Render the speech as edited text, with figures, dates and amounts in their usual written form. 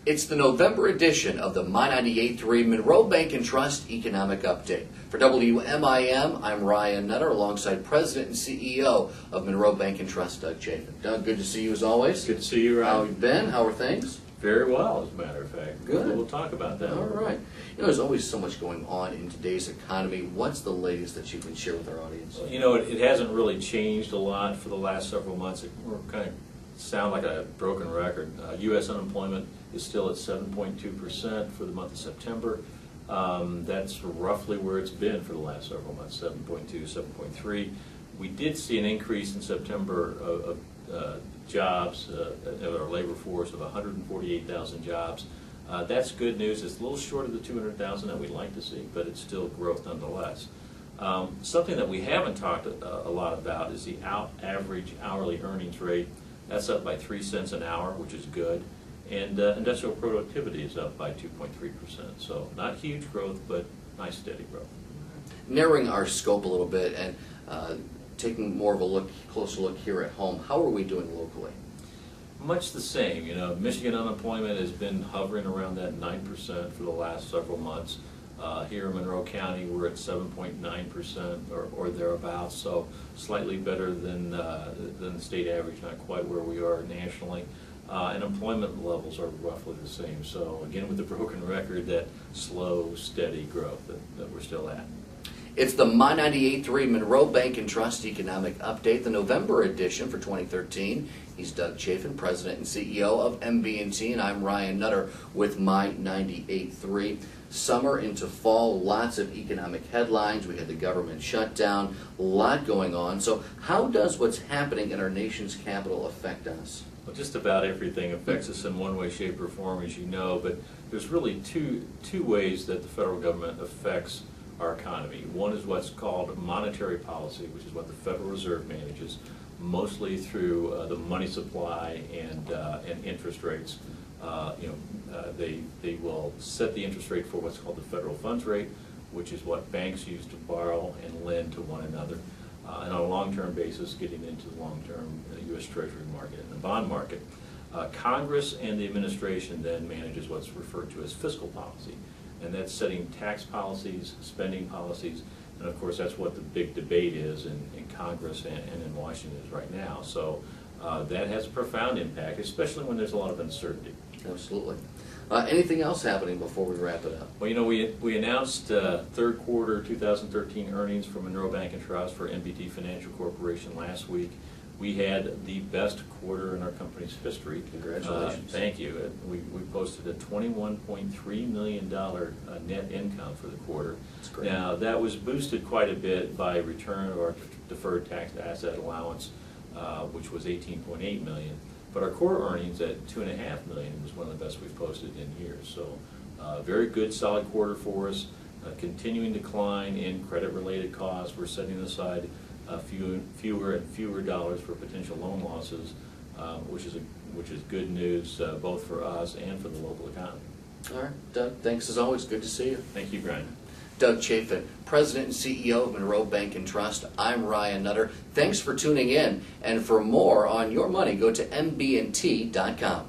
It's the November edition of the My 98.3 Monroe Bank and Trust Economic Update. For WMIM, I'm Ryan Nutter, alongside President and CEO of Monroe Bank and Trust, Doug Chafin. Doug, good to see you as always. Good to see you, Ryan. How have you been? How are things? Very well, as a matter of fact. Good. We'll talk about that. All right. You know, there's always so much going on in today's economy. What's the latest that you can share with our audience? You know, it hasn't really changed a lot for the last several months. We're kind of sound like a broken record. U.S. unemployment is still at 7.2% for the month of September. That's roughly where it's been for the last several months, 7.2, 7.3. We did see an increase in September of jobs, of our labor force, of 148,000 jobs. That's good news. It's a little short of the 200,000 that we'd like to see, but it's still growth nonetheless. Something that we haven't talked a lot about is the average hourly earnings rate. That's up by 3 cents an hour, which is good. And industrial productivity is up by 2.3%. So not huge growth, but nice steady growth. Narrowing our scope a little bit and taking more of a closer look here at home, how are we doing locally? Much the same. You know, Michigan unemployment has been hovering around that 9% for the last several months. Here in Monroe County, we're at 7.9% or thereabouts, so slightly better than the state average, not quite where we are nationally. And employment levels are roughly the same. So again, with the broken record, that slow, steady growth that we're still at. It's the My 98.3 Monroe Bank and Trust Economic Update, the November edition for 2013. He's Doug Chafin, President and CEO of MB&T, and I'm Ryan Nutter with My 98.3. Summer into fall, lots of economic headlines. We had the government shutdown, a lot going on. So how does what's happening in our nation's capital affect us? Well, just about everything affects us in one way, shape, or form, as you know, but there's really two ways that the federal government affects our economy. One is what's called monetary policy, which is what the Federal Reserve manages, mostly through the money supply and interest rates. They will set the interest rate for what's called the federal funds rate, which is what banks use to borrow and lend to one another. And on a long-term basis, getting into the long-term U.S. Treasury market and the bond market. Congress and the administration then manages what's referred to as fiscal policy, and that's setting tax policies, spending policies, and of course that's what the big debate is in Congress and in Washington is right now. So that has a profound impact, especially when there's a lot of uncertainty. Absolutely. Anything else happening before we wrap it up? Well, you know, we announced third quarter 2013 earnings for Monroe Bank and Trust for MBT Financial Corporation last week. We had the best quarter in our company's history. Congratulations. Thank you. We posted a $21.3 million net income for the quarter. That's great. Now, that was boosted quite a bit by return of our deferred tax asset allowance, which was $18.8 million. But our core earnings at $2.5 million was one of the best we've posted in years. So very good, solid quarter for us. Continuing decline in credit-related costs. We're setting aside fewer and fewer dollars for potential loan losses, which is good news both for us and for the local economy. All right, Doug, thanks as always. Good to see you. Thank you, Brian. Doug Chafin, President and CEO of Monroe Bank and Trust. I'm Ryan Nutter. Thanks for tuning in. And for more on your money, go to mbnt.com.